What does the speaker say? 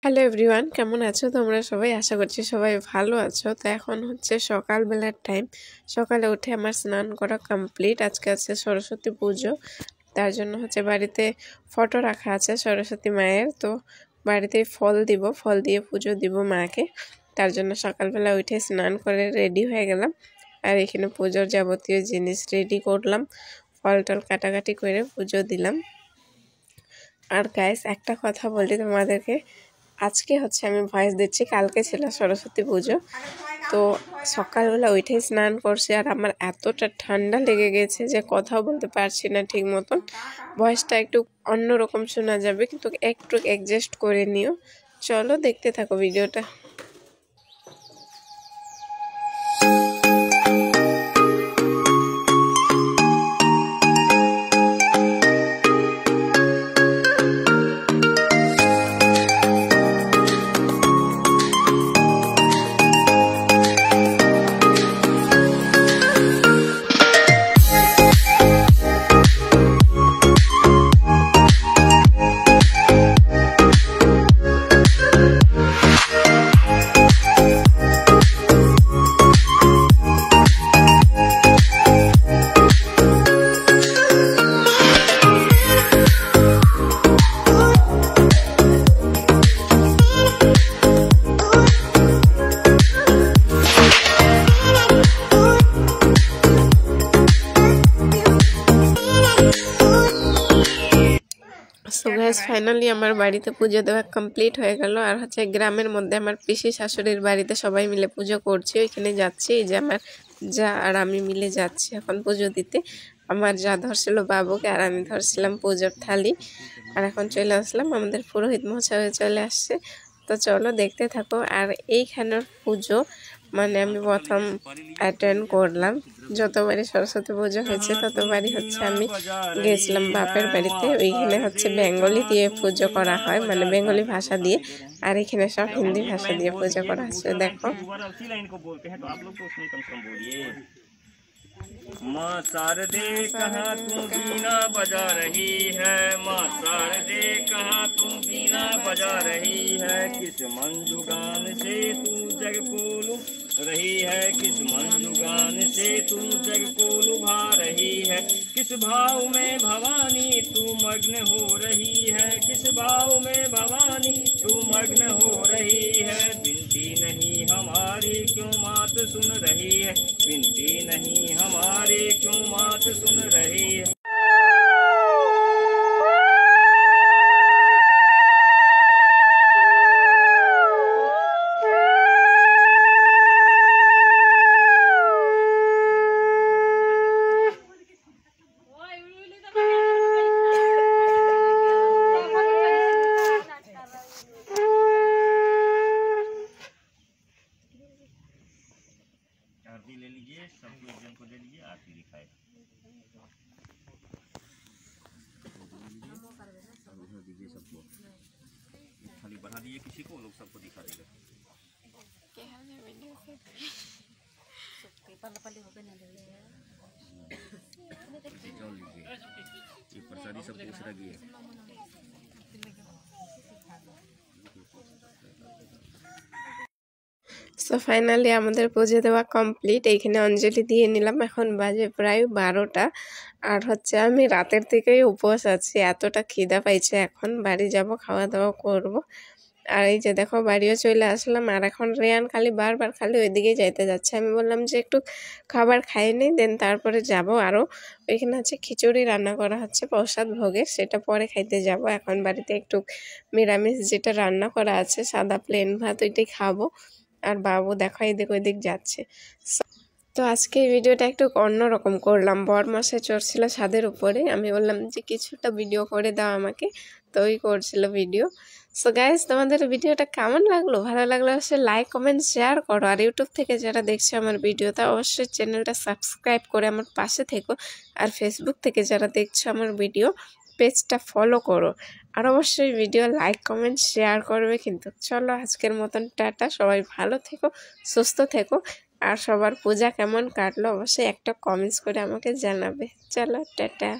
Hello everyone, কেমন আছো তোমরা সবাই? আশা করছি সবাই ভালো আছো। তো এখন হচ্ছে সকালবেলার টাইম। সকালে উঠে আমার স্নান করা কমপ্লিট। আজকে আছে সরস্বতী পুজো, তার জন্য হচ্ছে বাড়িতে ফটো রাখা আছে সরস্বতী মায়ের। তো বাড়িতেই ফল দিয়ে পুজো দিব মাকে। তার জন্য সকালবেলা উঠে স্নান করে রেডি হয়ে গেলাম, আর এখানে পুজোর যাবতীয় জিনিস রেডি করলাম। ফল টল কাটাকাটি করে পুজো দিলাম। আর গাইস, একটা কথা বলি তোমাদেরকে, আজকে হচ্ছে আমি ভয়েস দিচ্ছি, কালকে ছিল সরস্বতী পুজো। তো সকালবেলা উঠেই স্নান করছি, আর আমার এতটা ঠান্ডা লেগে গেছে যে কথাও বলতে পারছি না ঠিক মতন। ভয়েসটা একটু অন্যরকম শোনা যাবে, কিন্তু একটু অ্যাডজাস্ট করে নিও। চলো দেখতে থাকো ভিডিওটা। সো গাইস, ফাইনালি আমার বাড়িতে পুজো দেওয়া কমপ্লিট হয়ে গেল। আর হচ্ছে গ্রামের মধ্যে আমার পিসি শাশুড়ির বাড়িতে সবাই মিলে পুজো করছি, ওইখানে যাচ্ছি। এই যে আমার যা আর আমি মিলে যাচ্ছি এখন পুজো দিতে। আমার যা ধরছিল বাবুকে, আর আমি ধরছিলাম পুজোর থালি। আর এখন চলে আসলাম, আমাদের পুরোহিত মশাই চলে আসছে। তো চলো দেখতে থাকো। আর এইখানের পুজো মানে আমি প্রথম অ্যাটেন্ড করলাম। যতবারই সরস্বতী পুজো হয়েছে ততবারই হচ্ছে আমি গেছিলাম বাপের বাড়িতে। ওইখানে হচ্ছে বেঙ্গলি দিয়ে পুজো করা হয়, মানে বেঙ্গলি ভাষা দিয়ে। আর এখানে সব হিন্দি ভাষা দিয়ে পুজো করা হচ্ছে। দেখো माँ शारदे कहाँ तू बीना बजा रही है, माँ शारदे कहाँ तू बीना बजा रही है, किस मंजुगान से तू जग को लुभ रही है, किस मंजुगान से तू जग को लुभा रही है, किस भाव में भवानी तू मग्न हो रही है, किस भाव में भवानी तू मग्न हो रही है, बिनती नहीं हमारी क्यों मात सुन रही है, बिनती नहीं हमारी क्यों मात सुन रही है। आरती ले लीजिए, सबको एक जन को दे लीजिए, आरती दिखाए। दीजिए सबको, खाली बढ़ा दीजिए किसी को, लोग सबको दिखा देगा। ये प्रसादी सबको इस तरह की है। সো ফাইনালি আমাদের পুজো দেওয়া কমপ্লিট। এইখানে অঞ্জলি দিয়ে নিলাম। এখন বাজে প্রায় 12টা। আর হচ্ছে আমি রাতের থেকেই উপবাস আছি, এতটা খিদা পাইছে। এখন বাড়ি যাব, খাওয়া দাওয়া করব। আর এই যে দেখো বাড়িও চলে আসলাম। আর এখন রেয়ান বারবার খালি ওইদিকেই যাইতে যাচ্ছে। আমি বললাম যে একটু খাবার খাই নেই, দেন তারপরে যাব। আরও ওইখানে হচ্ছে খিচুড়ি রান্না করা হচ্ছে প্রসাদ ভোগে, সেটা পরে খাইতে যাব। এখন বাড়িতে একটু নিরামিষ যেটা রান্না করা আছে, সাদা প্লেন ভাত, ওইটাই খাবো। আর বাবু দেখো এদিক ওইদিক যাচ্ছে। তো আজকে এই ভিডিওটা একটু অন্যরকম করলাম। বরমশাই চড়ছিল ছাদের উপরে, আমি বললাম যে কিছুটা ভিডিও করে দাও আমাকে, তো ওই করছিল ভিডিও। সো গাইস, তোমাদের ভিডিওটা কেমন লাগলো? ভালো লাগলে অবশ্যই লাইক কমেন্ট শেয়ার করো। আর ইউটিউব থেকে যারা দেখছো আমার ভিডিওটা, অবশ্যই চ্যানেলটা সাবস্ক্রাইব করে আমার পাশে থেকো। আর ফেসবুক থেকে যারা দেখছো আমার ভিডিও, পেজটা ফলো করো। আর অবশ্যই ভিডিও লাইক কমেন্ট শেয়ার করবে কিন্তু। চলো আজকের মতন টাটা, সবাই ভালো থেকো, সুস্থ থেকো। আর সবার পূজা কেমন কাটলো অবশ্যই একটা কমেন্টস করে আমাকে জানাবে। চলো টাটা।